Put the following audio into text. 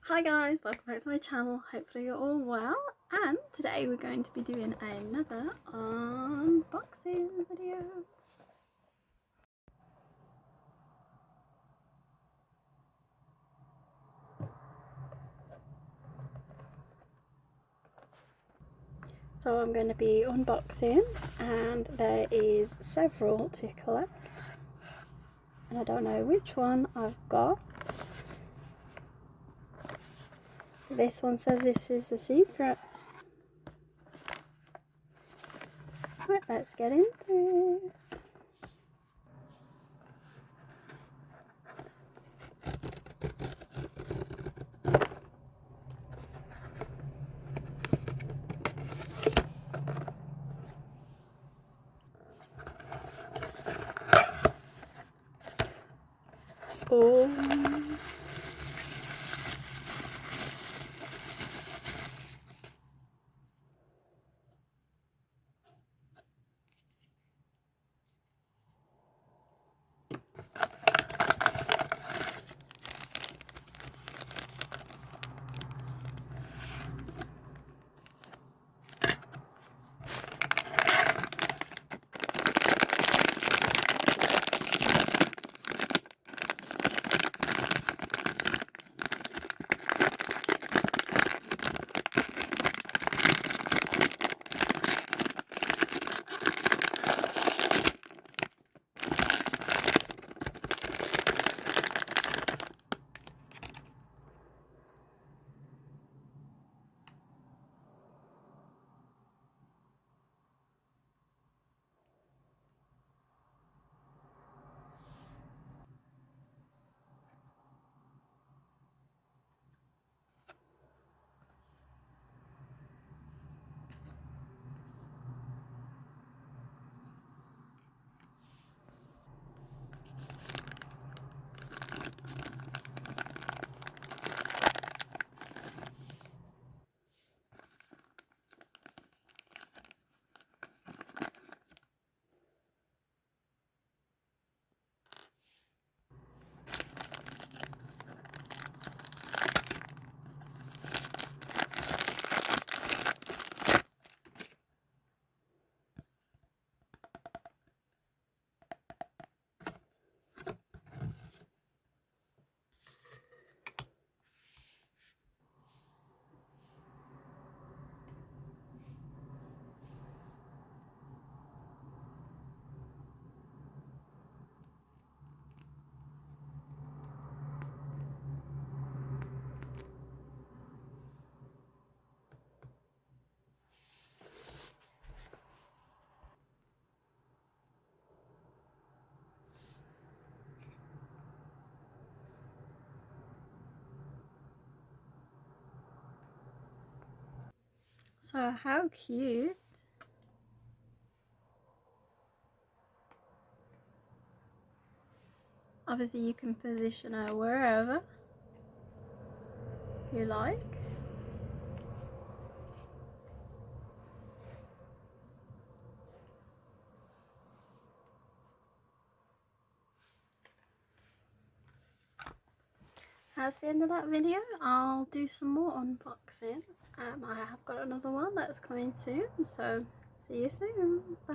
Hi guys, welcome back to my channel. Hopefully you're all well, and today we're going to be doing another unboxing video. So I'm going to be unboxing, and there is several to collect, and I don't know which one I've got. This one says this is the secret. Right, let's get into it. Oh. So how cute. Obviously you can position her wherever you like. That's the end of that video. I'll do some more unboxing. I have got another one that's coming soon, so see you soon. Bye.